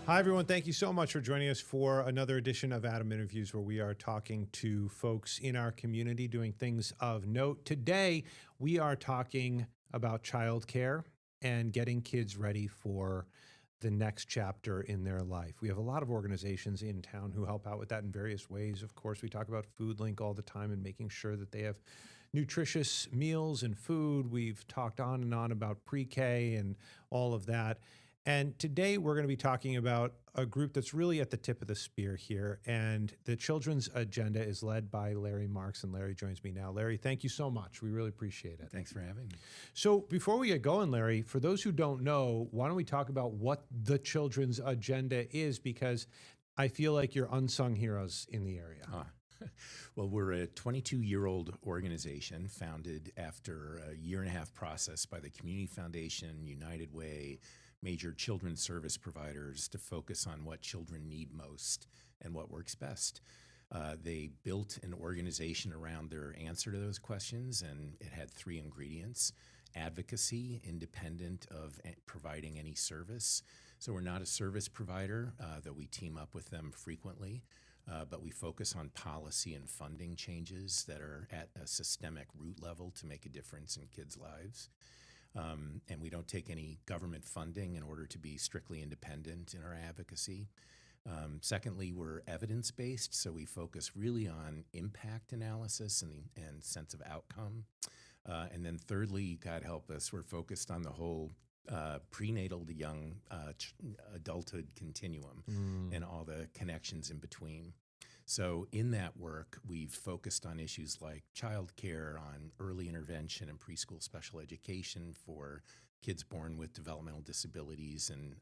Hi, everyone. Thank you so much for joining us for another edition of Adam Interviews, where we are talking to folks in our community doing things of note. Today, we are talking about childcare and getting kids ready for the next chapter in their life. We have a lot of organizations in town who help out with that in various ways. Of course, we talk about Food Link all the time and making sure that they have nutritious meals and food. We've talked on and on about pre-K and all of that. And today we're going to be talking about a group that's really at the tip of the spear here. And the Children's Agenda is led by Larry Marx, and Larry joins me now. Larry, thank you so much. We really appreciate it. Thanks for having me. So before we get going, Larry, for those who don't know, why don't we talk about what the Children's Agenda is? Because I feel like you're unsung heroes in the area. Well, we're a 22-year-old organization founded after a year-and-a-half process by the Community Foundation, United Way, major children's service providers to focus on what children need most and what works best. They built an organization around their answer to those questions, and it had three ingredients: advocacy, independent of providing any service. So we're not a service provider, though we team up with them frequently. But we focus on policy and funding changes that are at a systemic root level to make a difference in kids' lives. And we don't take any government funding in order to be strictly independent in our advocacy. Secondly, we're evidence-based, so we focus really on impact analysis and sense of outcome. And then thirdly, God help us, we're focused on the whole prenatal to young adulthood continuum and all the connections in between. So in that work, we've focused on issues like childcare, on early intervention and preschool special education for kids born with developmental disabilities and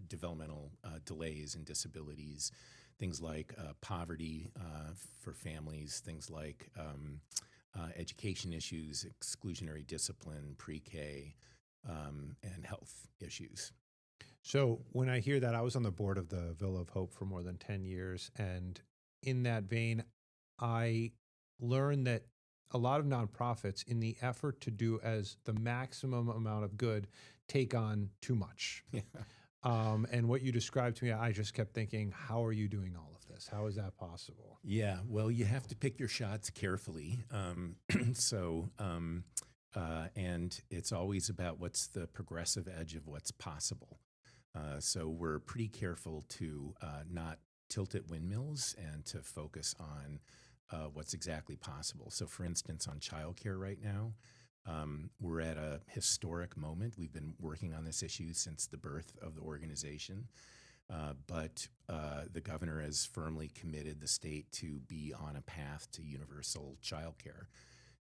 developmental delays and disabilities, things like poverty for families, things like education issues, exclusionary discipline, pre-K, and health issues. So when I hear that, I was on the board of the Villa of Hope for more than 10 years. And in that vein, I learned that a lot of nonprofits, in the effort to do as the maximum amount of good, take on too much. Yeah. And what you described to me, I just kept thinking, how are you doing all of this? How is that possible? Yeah, well, you have to pick your shots carefully. And it's always about what's the progressive edge of what's possible. So we're pretty careful to not tilt at windmills and to focus on what's exactly possible. So for instance, on childcare right now, we're at a historic moment. We've been working on this issue since the birth of the organization. But the governor has firmly committed the state to be on a path to universal childcare.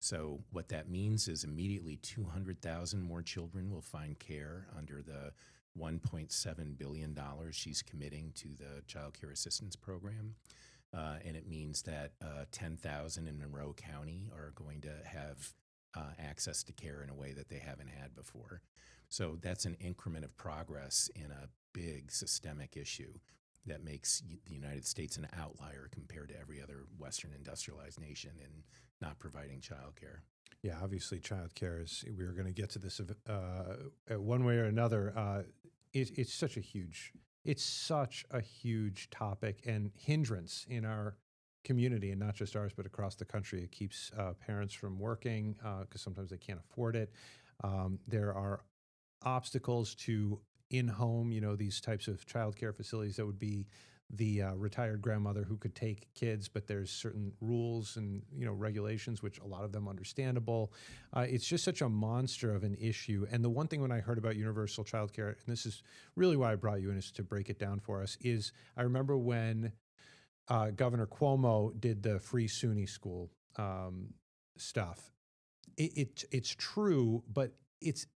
So what that means is immediately 200,000 more children will find care under the $1.7 billion she's committing to the Child Care Assistance Program. And it means that 10,000 in Monroe County are going to have access to care in a way that they haven't had before. So that's an increment of progress in a big systemic issue that makes the United States an outlier compared to every other Western industrialized nation in not providing childcare. Yeah, obviously childcare is, we're going to get to this one way or another. It's such a huge topic and hindrance in our community, and not just ours, but across the country. It keeps parents from working because sometimes they can't afford it. There are obstacles to in-home, these types of childcare facilities that would be the retired grandmother who could take kids, but there's certain rules and regulations, which a lot of them understandable. It's just such a monster of an issue. And the one thing when I heard about universal childcare, and this is really why I brought you in, is to break it down for us, is I remember when Governor Cuomo did the free SUNY school stuff. It's true, but it's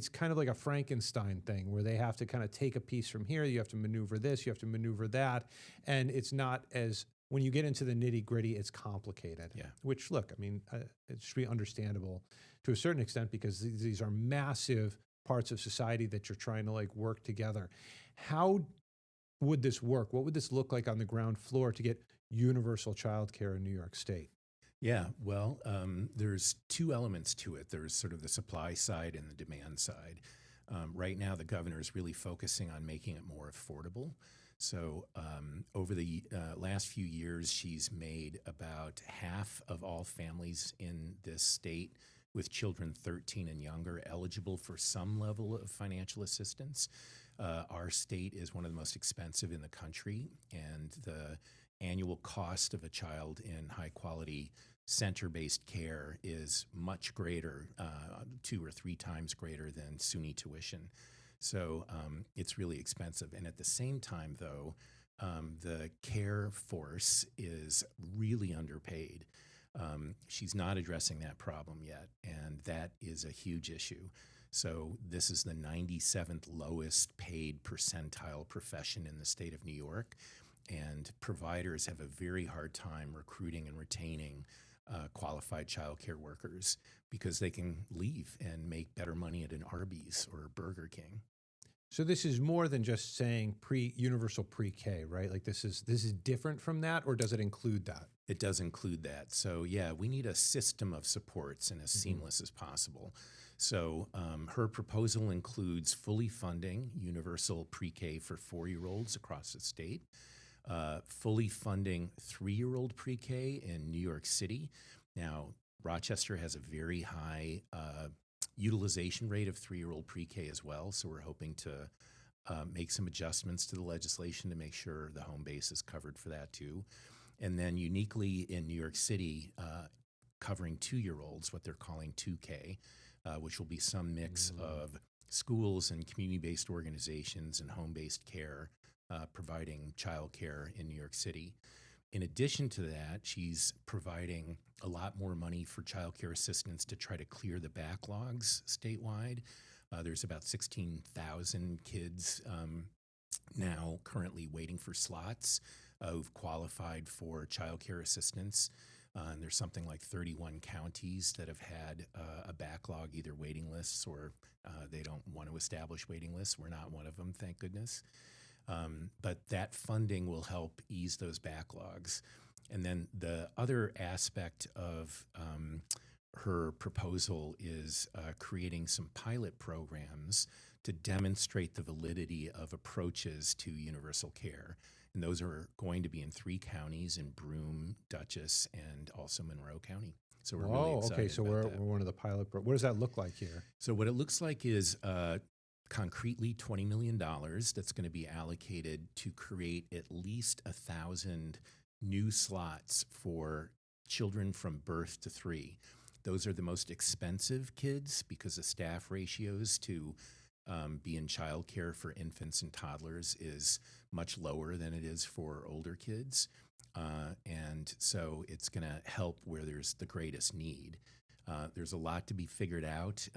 kind of like a Frankenstein thing where they have to kind of take a piece from here. You have to maneuver this, you have to maneuver that. And it's not as, when you get into the nitty gritty, it's complicated. Yeah. Which, look, I mean, it should be understandable to a certain extent because these are massive parts of society that you're trying to work together. How would this work? What would this look like on the ground floor to get universal childcare in New York State? Yeah, well, there's two elements to it. There's sort of the supply side and the demand side. Right now, the governor is really focusing on making it more affordable. So over the last few years, she's made about half of all families in this state with children 13 and younger eligible for some level of financial assistance. Our state is one of the most expensive in the country, and the annual cost of a child in high quality center-based care is much greater, 2 or 3 times greater than SUNY tuition. So it's really expensive. And at the same time, though, the care force is really underpaid. She's not addressing that problem yet, and that is a huge issue. So this is the 97th lowest paid percentile profession in the state of New York, and providers have a very hard time recruiting and retaining qualified childcare workers because they can leave and make better money at an Arby's or Burger King. So this is more than just saying universal pre-K, right? Like this is different from that, or does it include that? It does include that. So yeah, we need a system of supports and as seamless as possible. So her proposal includes fully funding universal pre-K for 4-year-olds across the state, fully funding 3-year-old pre-K in New York City. Now, Rochester has a very high utilization rate of 3-year-old pre-K as well, so we're hoping to make some adjustments to the legislation to make sure the home base is covered for that too. And then uniquely in New York City, covering 2-year-olds, what they're calling 2K, which will be some mix of schools and community-based organizations and home-based care providing childcare in New York City. In addition to that, she's providing a lot more money for childcare assistance to try to clear the backlogs statewide. There's about 16,000 kids now currently waiting for slots who've qualified for childcare assistance. And there's something like 31 counties that have had a backlog, either waiting lists or they don't want to establish waiting lists. We're not one of them, thank goodness. But that funding will help ease those backlogs. And then the other aspect of her proposal is creating some pilot programs to demonstrate the validity of approaches to universal care. And those are going to be in 3 counties, in Broome, Dutchess, and also Monroe County. So we're really excited okay. So about we're that. one of the pilot. What does that look like here? So what it looks like is concretely $20 million that's going to be allocated to create at least 1,000 new slots for children from birth to 3. Those are the most expensive kids because the staff ratios to be in childcare for infants and toddlers is much lower than it is for older kids. And so it's going to help where there's the greatest need. There's a lot to be figured out,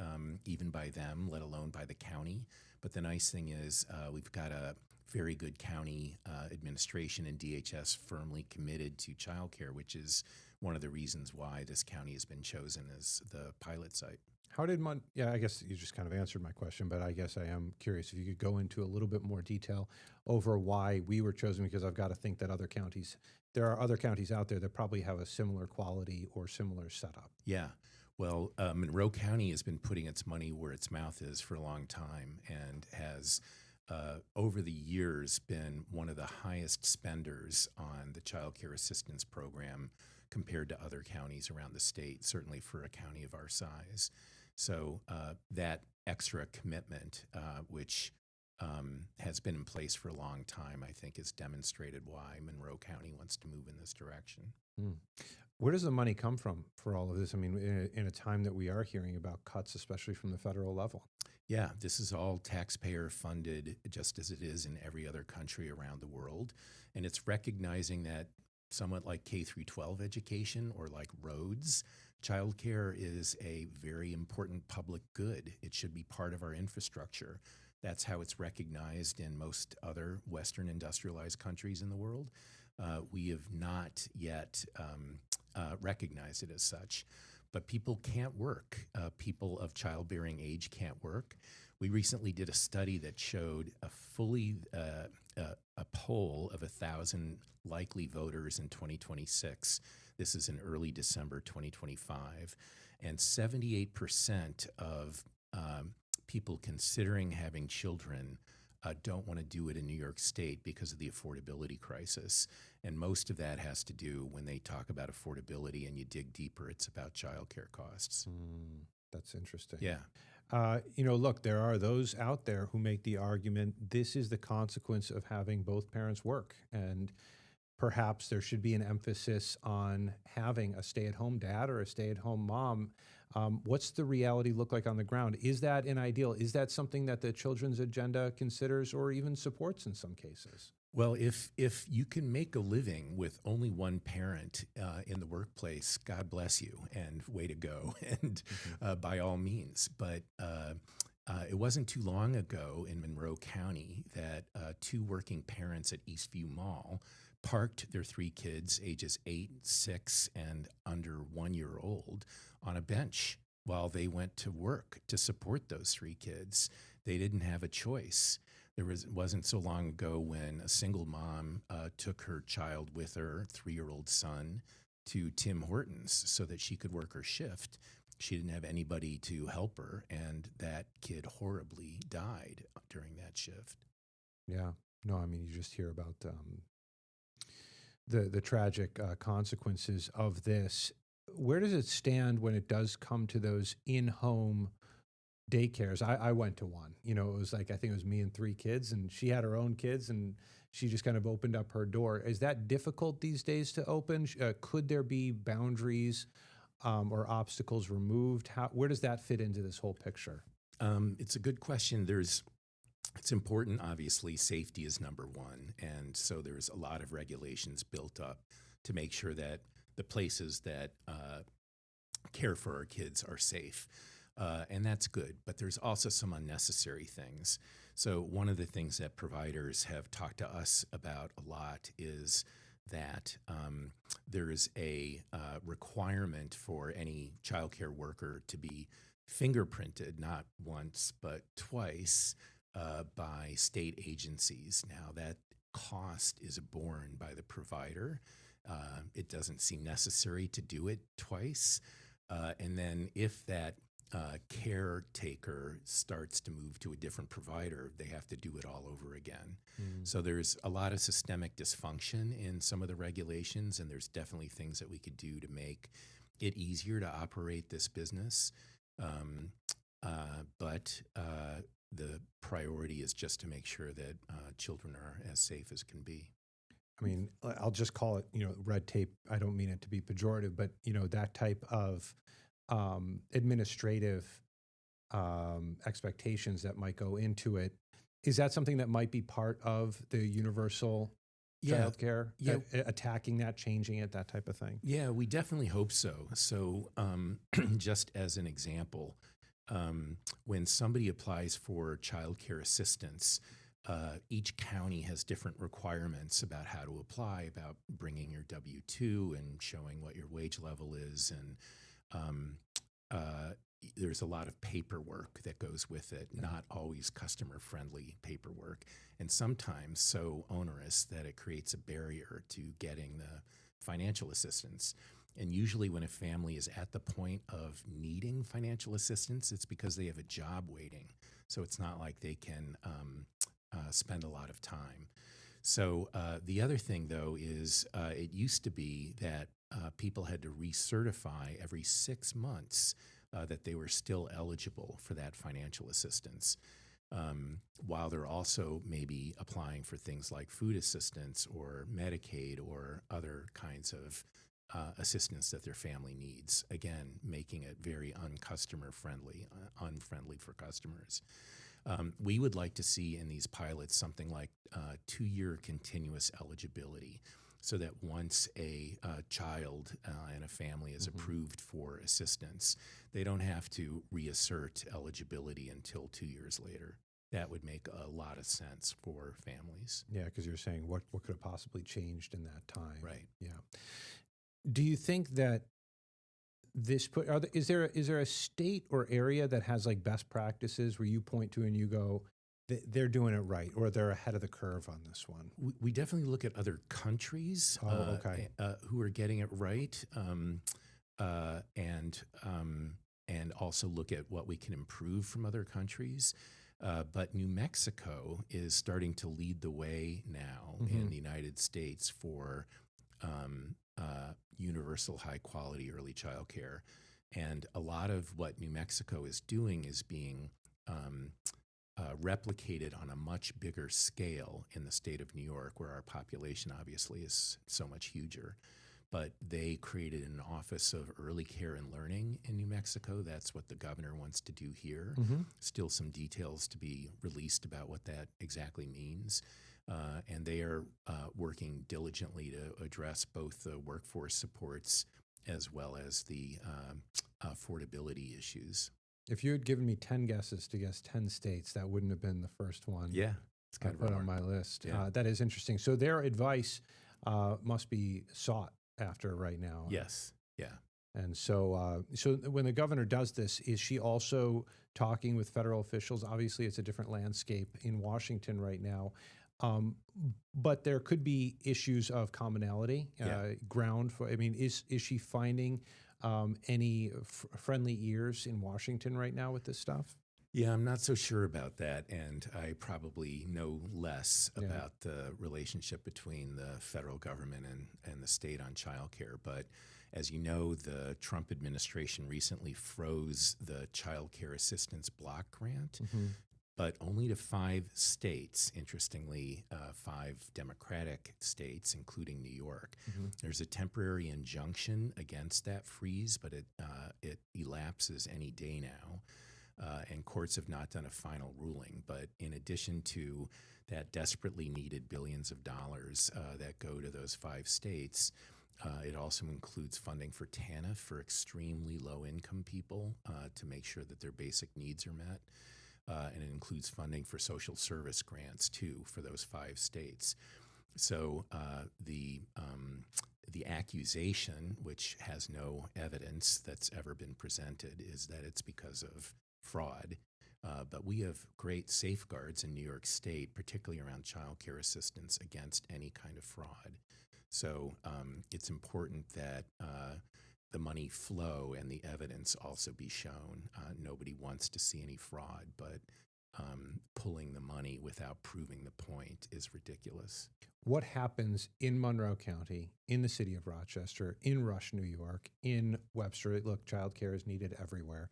even by them, let alone by the county. But the nice thing is we've got a very good county administration and DHS firmly committed to childcare, which is one of the reasons why this county has been chosen as the pilot site. How did yeah, I guess you just kind of answered my question, but I guess I am curious if you could go into a little bit more detail over why we were chosen, because I've got to think that there are other counties out there that probably have a similar quality or similar setup. Yeah. Well, Monroe County has been putting its money where its mouth is for a long time and has, over the years, been one of the highest spenders on the child care assistance program compared to other counties around the state, certainly for a county of our size. So that extra commitment, which has been in place for a long time, I think has demonstrated why Monroe County wants to move in this direction. Where does the money come from for all of this? I mean, in a time that we are hearing about cuts, especially from the federal level. Yeah, this is all taxpayer funded, just as it is in every other country around the world. And it's recognizing that somewhat like K through 12 education or like roads, childcare is a very important public good. It should be part of our infrastructure. That's how it's recognized in most other Western industrialized countries in the world. We have not yet recognized it as such. But people can't work. People of childbearing age can't work. We recently did a study that showed a poll of 1,000 likely voters in 2026. This is in early December 2025. And 78% of people considering having children don't want to do it in New York State because of the affordability crisis. And most of that has to do, when they talk about affordability and you dig deeper, it's about childcare costs. That's interesting. Yeah. Look, there are those out there who make the argument this is the consequence of having both parents work. And perhaps there should be an emphasis on having a stay-at-home dad or a stay-at-home mom. What's the reality look like on the ground? Is that an ideal? Is that something that the Children's Agenda considers or even supports in some cases? Well, if you can make a living with only one parent in the workplace, God bless you and way to go, and by all means. But it wasn't too long ago in Monroe County that two working parents at Eastview Mall parked their three kids, ages 8, 6, and under 1 year old, on a bench while they went to work to support those three kids. They didn't have a choice. It wasn't so long ago when a single mom took her child with her 3-year-old son to Tim Hortons so that she could work her shift. She didn't have anybody to help her, and that kid horribly died during that shift. Yeah. No, I mean, you just hear about the tragic consequences of this. Where does it stand when it does come to those in-home daycares? I went to one. It was like, I think it was me and 3 kids, and she had her own kids, and she just kind of opened up her door. Is that difficult these days to open? Could there be boundaries or obstacles removed? Where does that fit into this whole picture? It's a good question. It's important, obviously, safety is number one. And so there's a lot of regulations built up to make sure that the places that care for our kids are safe. And that's good, but there's also some unnecessary things. So one of the things that providers have talked to us about a lot is that there is a requirement for any childcare worker to be fingerprinted, not once, but twice, by state agencies. Now, that cost is borne by the provider. It doesn't seem necessary to do it twice. And then if that caretaker starts to move to a different provider, they have to do it all over again. So there's a lot of systemic dysfunction in some of the regulations, and there's definitely things that we could do to make it easier to operate this business. But the priority is just to make sure that children are as safe as can be. I mean, I'll just call it, red tape. I don't mean it to be pejorative, but, that type of administrative expectations that might go into it. Is that something that might be part of the universal childcare? Yeah. Attacking that, changing it, that type of thing? Yeah, we definitely hope so. So just as an example, when somebody applies for childcare assistance, each county has different requirements about how to apply, about bringing your W-2 and showing what your wage level is. And there's a lot of paperwork that goes with it, not always customer-friendly paperwork, and sometimes so onerous that it creates a barrier to getting the financial assistance. And usually when a family is at the point of needing financial assistance, it's because they have a job waiting. So it's not like they can spend a lot of time. So the other thing, though, is it used to be that people had to recertify every 6 months that they were still eligible for that financial assistance, while they're also maybe applying for things like food assistance or Medicaid or other kinds of assistance that their family needs. Again, making it very unfriendly for customers. We would like to see in these pilots something like 2-year continuous eligibility, so that once a child and a family is approved for assistance, they don't have to reassert eligibility until 2 years later. That would make a lot of sense for families. Yeah, because you're saying what could have possibly changed in that time? Right. Yeah. Do you think that is there a state or area that has like best practices where you point to and you go, they're doing it right, or they're ahead of the curve on this one? We definitely look at other countries okay. who are getting it right. and also look at what we can improve from other countries. But New Mexico is starting to lead the way now in the United States for universal high quality early child care. And a lot of what New Mexico is doing is being replicated on a much bigger scale in the state of New York, where our population obviously is so much huger. But they created an Office of Early Care and Learning in New Mexico. That's what the governor wants to do here. Still some details to be released about what that exactly means. And they are working diligently to address both the workforce supports as well as the affordability issues. If you had given me 10 guesses to guess 10 states, that wouldn't have been the first one Yeah, it's I kind of put on my remarkable. list. Yeah. That is interesting. So their advice must be sought after right now. Yes. Yeah. And so, so when the governor does this, is she also talking with federal officials? Obviously, it's a different landscape in Washington right now, but there could be issues of commonality, ground for. I mean, is she finding any friendly ears in Washington right now with this stuff? Yeah, I'm not so sure about that, and I probably know less Yeah. about the relationship between the federal government and the state on childcare. But as you know, the Trump administration recently froze the Child Care Assistance Block Grant, but only to 5 states, interestingly, 5 Democratic states, including New York. There's a temporary injunction against that freeze, but it elapses any day now. And courts have not done a final ruling. But in addition to that desperately needed billions of dollars that go to those 5 states, it also includes funding for TANF for extremely low-income people to make sure that their basic needs are met. And it includes funding for social service grants, too, for those 5 states. So the accusation, which has no evidence that's ever been presented, is that it's because of fraud. But we have great safeguards in New York State, particularly around child care assistance, against any kind of fraud. So it's important that the money flow and the evidence also be shown. Nobody wants to see any fraud, but pulling the money without proving the point is ridiculous. What happens in Monroe County, in the city of Rochester, in Rush, New York, in Webster? Look, childcare is needed everywhere.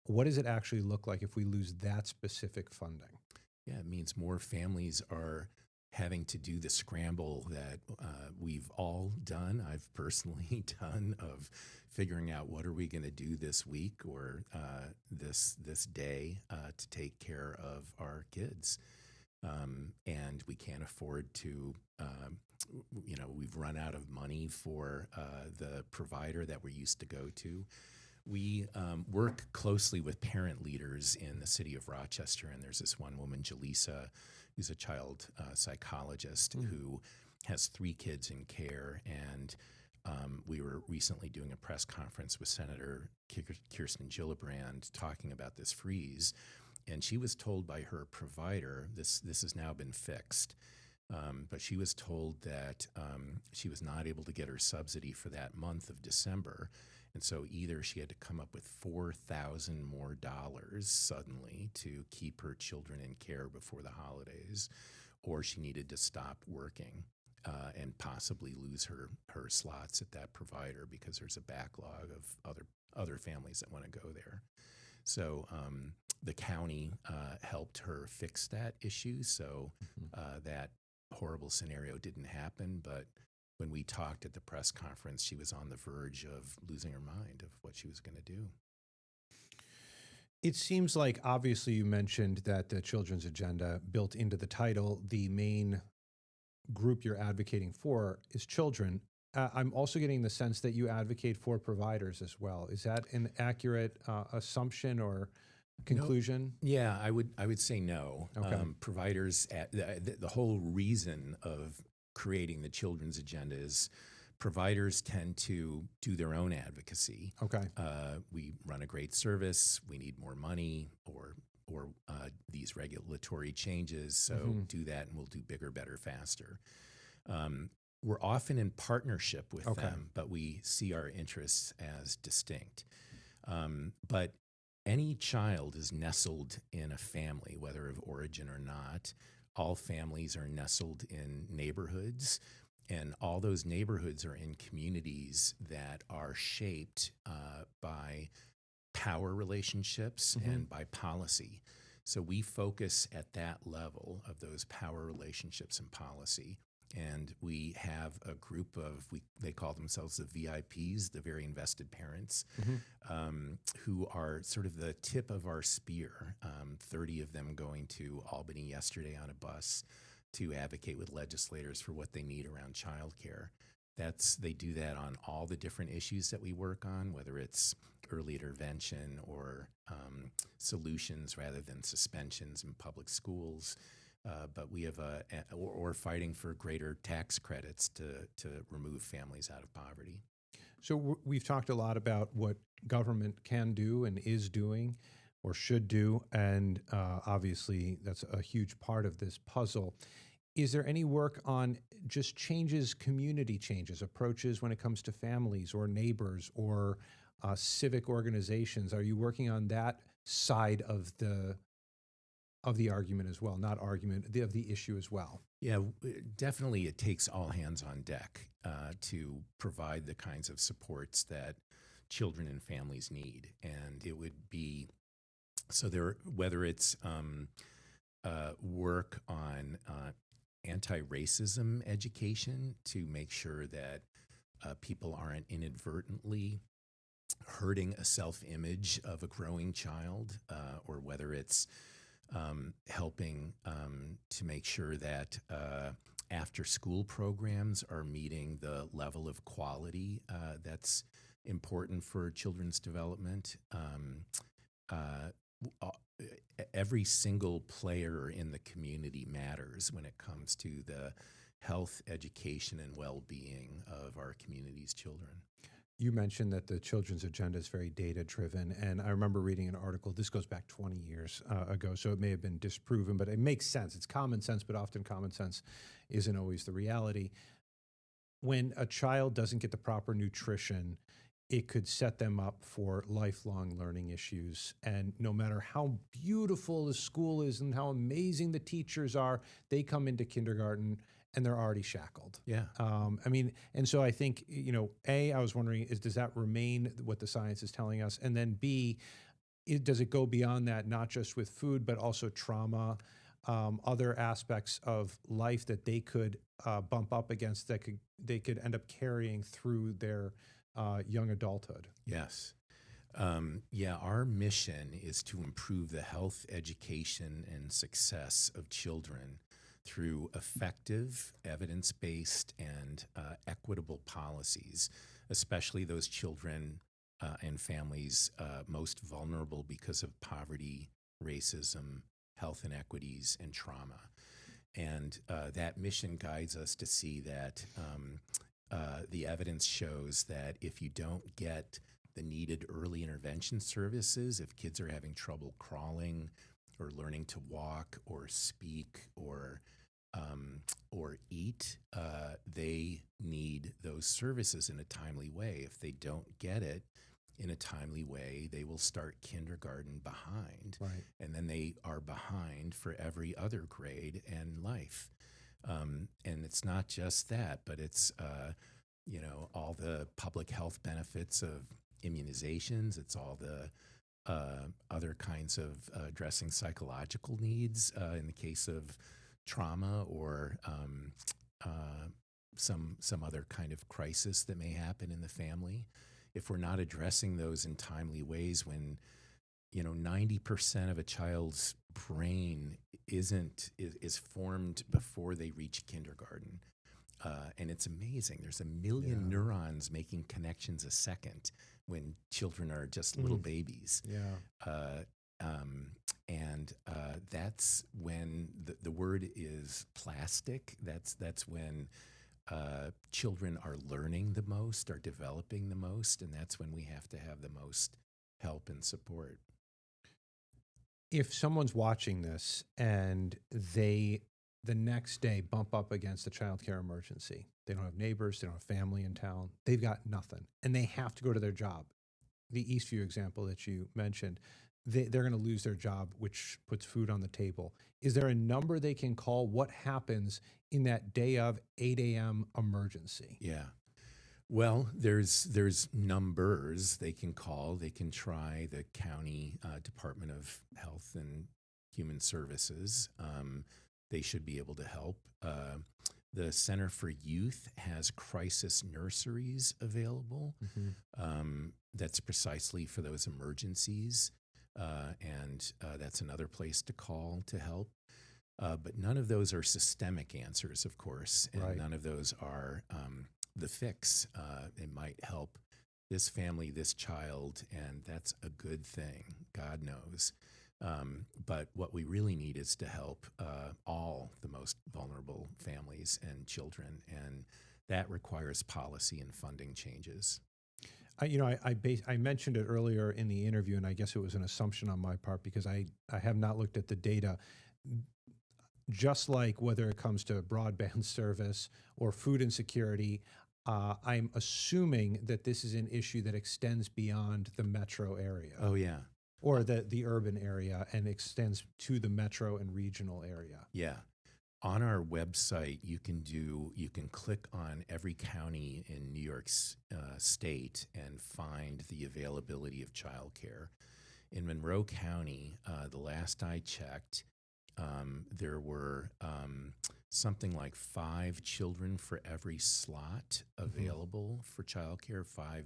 What does it actually look like if we lose that specific funding? Yeah, it means more families are having to do the scramble that we've all done. I've personally done, of figuring out what are we going to do this week or this day to take care of our kids. And we can't afford to, we've run out of money for the provider that we used to go to. We work closely with parent leaders in the city of Rochester, and there's this one woman, Jaleesa, who's a child psychologist who has 3 kids in care. And we were recently doing a press conference with Senator Kirsten Gillibrand talking about this freeze. And she was told by her provider, this has now been fixed, but she was told that she was not able to get her subsidy for that month of December. And so either she had to come up with $4,000 more suddenly to keep her children in care before the holidays, or she needed to stop working and possibly lose her slots at that provider because there's a backlog of other families that want to go there. So the county helped her fix that issue, so that horrible scenario didn't happen. But when we talked at the press conference, she was on the verge of losing her mind of what she was going to do. It seems like, obviously, you mentioned that the children's agenda built into the title, the main group you're advocating for is children. I'm also getting the sense that you advocate for providers as well. Is that an accurate assumption or conclusion? No. Yeah, I would say no. Okay. Providers, the whole reason of creating the children's agenda is providers tend to do their own advocacy. Okay. We run a great service. We need more money, or these regulatory changes. So do that, and we'll do bigger, better, faster. We're often in partnership with them, but we see our interests as distinct. But any child is nestled in a family, whether of origin or not. All families are nestled in neighborhoods, and all those neighborhoods are in communities that are shaped by power relationships Hmm. and by policy. So we focus at that level of those power relationships and policy. And we have a group of, they call themselves the VIPs, the very invested parents, Hmm. who are sort of the tip of our spear. 30 of them going to Albany yesterday on a bus to advocate with legislators for what they need around childcare. They do that on all the different issues that we work on, whether it's early intervention or solutions rather than suspensions in public schools. But we have or fighting for greater tax credits to remove families out of poverty. So we've talked a lot about what government can do and is doing or should do, and obviously that's a huge part of this puzzle. Is there any work on just changes, community changes, approaches when it comes to families or neighbors or civic organizations? Are you working on that side of the argument as well? Not argument, of the issue as well. Yeah, definitely it takes all hands on deck to provide the kinds of supports that children and families need. And it would be so there, whether it's work on anti-racism education to make sure that people aren't inadvertently hurting a self-image of a growing child, or whether it's helping to make sure that after-school programs are meeting the level of quality that's important for children's development. Uh, uh, every single player in the community matters when it comes to the health, education, and well-being of our community's children. You mentioned that the children's agenda is very data driven. And I remember reading an article, this goes back 20 years ago, so it may have been disproven, but it makes sense. It's common sense, but often common sense isn't always the reality. When a child doesn't get the proper nutrition, it could set them up for lifelong learning issues. And no matter how beautiful the school is and how amazing the teachers are, they come into kindergarten and they're already shackled. Yeah. I mean, and so I think, I was wondering, does that remain what the science is telling us? And then B, does it go beyond that, not just with food, but also trauma, other aspects of life that they could bump up against that they could end up carrying through their young adulthood? Yes. Yeah, our mission is to improve the health, education, and success of children through effective, evidence based, and equitable policies, especially those children and families most vulnerable because of poverty, racism, health inequities, and trauma. And that mission guides us to see that the evidence shows that if you don't get the needed early intervention services, if kids are having trouble crawling or learning to walk or speak or eat, they need those services in a timely way. If they don't get it in a timely way, they will start kindergarten behind. Right. And then they are behind for every other grade and life. And it's not just that, but it's, all the public health benefits of immunizations. It's all the other kinds of addressing psychological needs in the case of trauma or some other kind of crisis that may happen in the family. If we're not addressing those in timely ways, when 90% of a child's brain is formed before they reach kindergarten. And it's amazing. There's 1 million neurons making connections a second when children are just little babies. Yeah. And that's when the word is plastic. That's when children are learning the most, are developing the most, and that's when we have to have the most help and support. If someone's watching this and they the next day bump up against a childcare emergency, they don't have neighbors, they don't have family in town, they've got nothing, and they have to go to their job. the Eastview example that you mentioned, they're going to lose their job, which puts food on the table. Is there a number they can call? What happens in that day of 8 a.m. emergency? Yeah. Well, there's numbers they can call. They can try the county Department of Health and Human Services. They should be able to help. The Center for Youth has crisis nurseries available. That's precisely for those emergencies. And that's another place to call to help. But none of those are systemic answers, of course, and none of those are the fix. It might help this family, this child, and that's a good thing, God knows. But what we really need is to help all the most vulnerable families and children, and that requires policy and funding changes. I mentioned it earlier in the interview, and I guess it was an assumption on my part because I have not looked at the data. Just like whether it comes to broadband service or food insecurity, I'm assuming that this is an issue that extends beyond the metro area. Oh, yeah. Or the urban area and extends to the metro and regional area. Yeah. On our website, you can click on every county in New York State and find the availability of childcare. In Monroe County, the last I checked, there were something like 5 children for every slot available for childcare. 5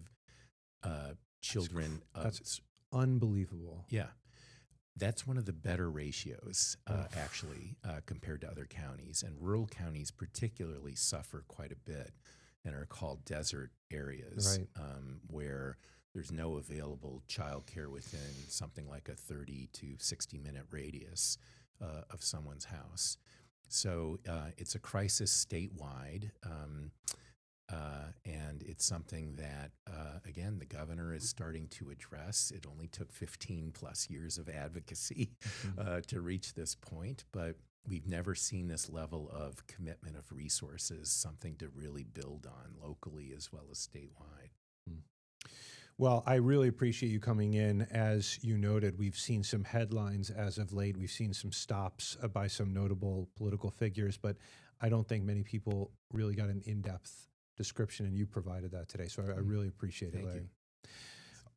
children. That's unbelievable. Yeah. That's one of the better ratios, actually, compared to other counties. And rural counties particularly suffer quite a bit and are called desert areas, where there's no available childcare within something like a 30 to 60-minute radius of someone's house. So it's a crisis statewide, and it's something that, again, the governor is starting to address. It only took 15 plus years of advocacy to reach this point, but we've never seen this level of commitment of resources, something to really build on locally as well as statewide. Well, I really appreciate you coming in. As you noted, we've seen some headlines as of late. We've seen some stops by some notable political figures, but I don't think many people really got an in-depth description, and you provided that today. So I really appreciate it, Larry. Thank you.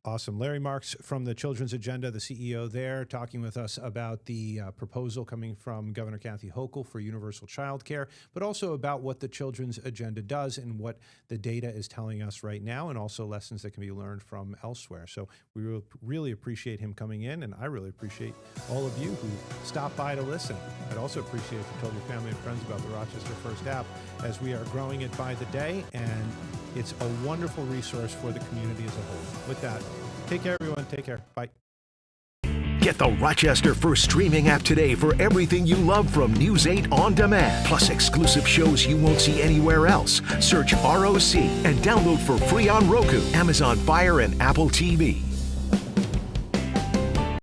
Awesome. Larry Marx from the Children's Agenda, the CEO there, talking with us about the proposal coming from Governor Kathy Hochul for universal child care, but also about what the Children's Agenda does and what the data is telling us right now, and also lessons that can be learned from elsewhere. So we really appreciate him coming in, and I really appreciate all of you who stopped by to listen. I'd also appreciate if you told your family and friends about the Rochester First app, as we are growing it by the day, and it's a wonderful resource for the community as a whole. With that, take care, everyone. Take care. Bye. Get the Rochester First streaming app today for everything you love from News 8 on demand, plus exclusive shows you won't see anywhere else. Search ROC and download for free on Roku, Amazon Fire, and Apple TV.